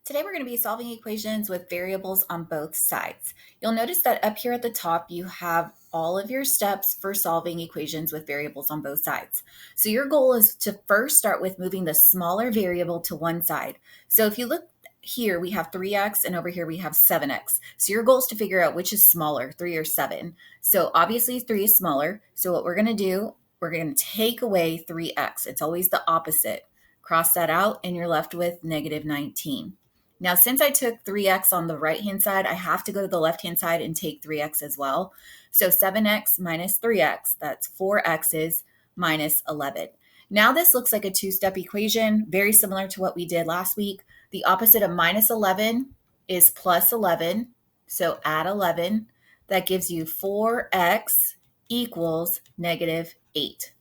Today we're going to be solving equations with variables on both sides. You'll notice that up here at the top you have all of your steps for solving equations with variables on both sides. So your goal is to first start with moving the smaller variable to one side. So if you look here, we have 3x and over here we have 7x. So your goal is to figure out which is smaller, 3 or 7. So obviously 3 is smaller. So what we're going to do, we're going to take away 3x. It's always the opposite. Cross that out and you're left with negative 19. Now, since I took 3x on the right-hand side, I have to go to the left-hand side and take 3x as well. So 7x minus 3x, that's 4x's minus 11. Now this looks like a two-step equation, very similar to what we did last week. The opposite of minus 11 is plus 11, so add 11. That gives you 4x equals negative 8.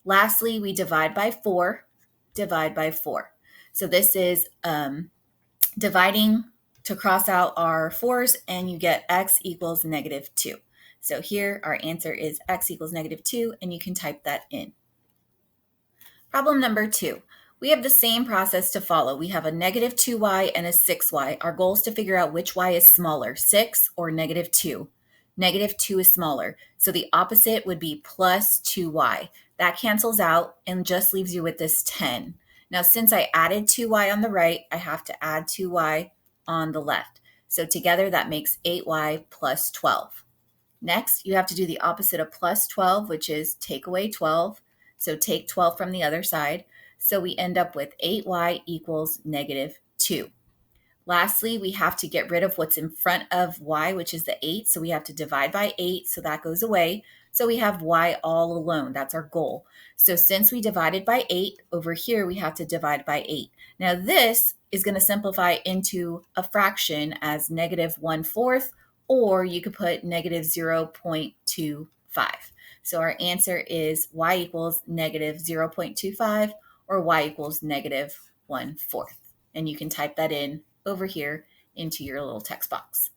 Lastly, we divide by 4, divide by 4. So this is dividing to cross out our 4's, and you get x equals negative 2. So here our answer is x equals negative 2, and you can type that in. Problem number 2. We have the same process to follow. We have a negative 2y and a 6y. Our goal is to figure out which y is smaller, 6 or negative 2. Negative 2 is smaller, so the opposite would be plus 2y. That cancels out and just leaves you with this 10. Now, since I added 2y on the right, I have to add 2y on the left. So together that makes 8y plus 12. Next, you have to do the opposite of plus 12, which is take away 12. So take 12 from the other side. So we end up with 8y equals negative 2. Lastly, we have to get rid of what's in front of y, which is the 8. So we have to divide by 8, so that goes away. So we have y all alone. That's our goal. So since we divided by 8, over here we have to divide by 8. Now this is going to simplify into a fraction as negative 1/4, or you could put negative 0.25. So our answer is y equals negative 0.25, or y equals negative 1/4. And you can type that in over here into your little text box.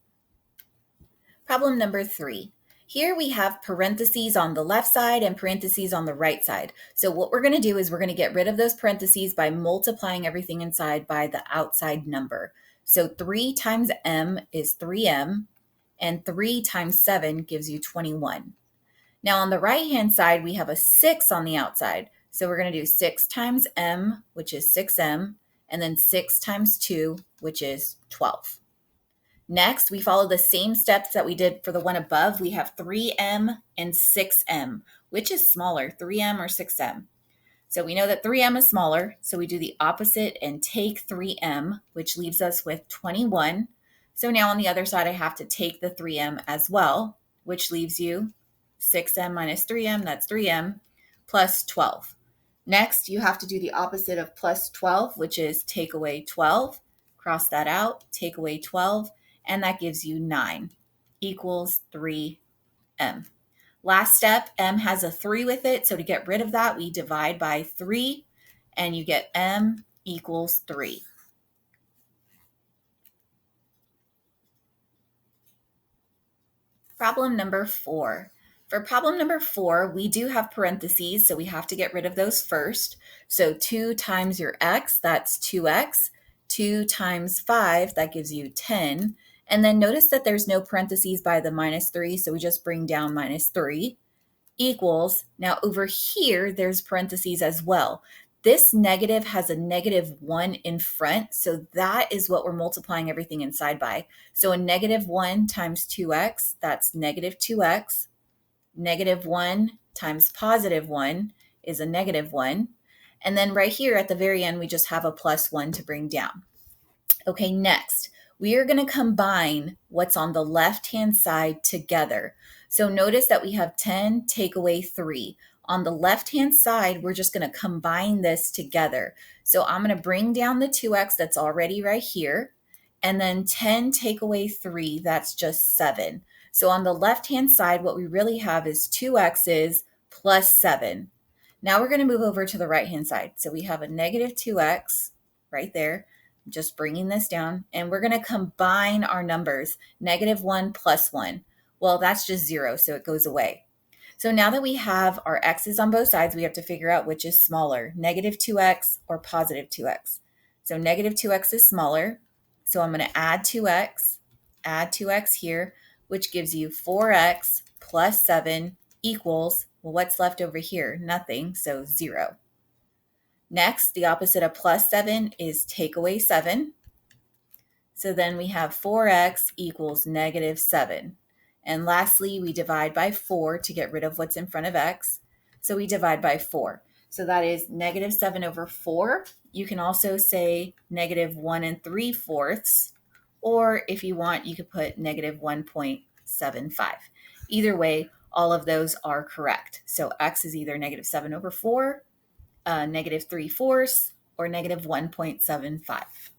Problem number 3. Here we have parentheses on the left side and parentheses on the right side. So what we're going to do is we're going to get rid of those parentheses by multiplying everything inside by the outside number. So 3 times m is 3m, and 3 times 7 gives you 21. Now on the right-hand side, we have a 6 on the outside. So we're going to do 6 times m, which is 6m, and then 6 times 2, which is 12. Next, we follow the same steps that we did for the one above. We have 3m and 6m. Which is smaller, 3m or 6m? So we know that 3m is smaller, so we do the opposite and take 3m, which leaves us with 21. So now on the other side, I have to take the 3m as well, which leaves you 6m minus 3m, that's 3m, plus 12. Next, you have to do the opposite of plus 12, which is take away 12. Cross that out, take away 12, and that gives you 9, equals 3m. Last step, m has a 3 with it, so to get rid of that, we divide by 3, and you get m equals 3. Problem number 4. For problem number 4, we do have parentheses, so we have to get rid of those first. So 2 times your x, that's 2x. 2 times 5, that gives you 10. And then notice that there's no parentheses by the minus 3, so we just bring down minus 3, equals, now over here, there's parentheses as well. This negative has a negative 1 in front, so that is what we're multiplying everything inside by. So a negative 1 times 2x, that's negative 2x. Negative 1 times positive 1 is a negative 1. And then right here at the very end, we just have a plus 1 to bring down. Okay, next, we are going to combine what's on the left-hand side together. So notice that we have 10 take away 3. On the left-hand side, we're just going to combine this together. So I'm going to bring down the 2x that's already right here, and then 10 take away 3, that's just 7. So on the left-hand side, what we really have is 2x's plus 7. Now we're going to move over to the right-hand side. So we have a negative 2x right there. Just bringing this down, and we're going to combine our numbers, negative 1 plus 1. Well, that's just 0, so it goes away. So now that we have our x's on both sides, we have to figure out which is smaller, negative 2x or positive 2x. So negative 2x is smaller, So I'm going to add 2x here, which gives you 4x plus 7 equals, well, what's left over here? Nothing, so 0. Next, the opposite of plus 7 is take away 7. So then we have 4x equals negative 7. And lastly, we divide by 4 to get rid of what's in front of x. So we divide by 4. So that is negative 7 over 4. You can also say negative 1 3/4. Or if you want, you could put negative 1.75. Either way, all of those are correct. So x is either negative 7 over 4, negative 3/4, or negative 1.75.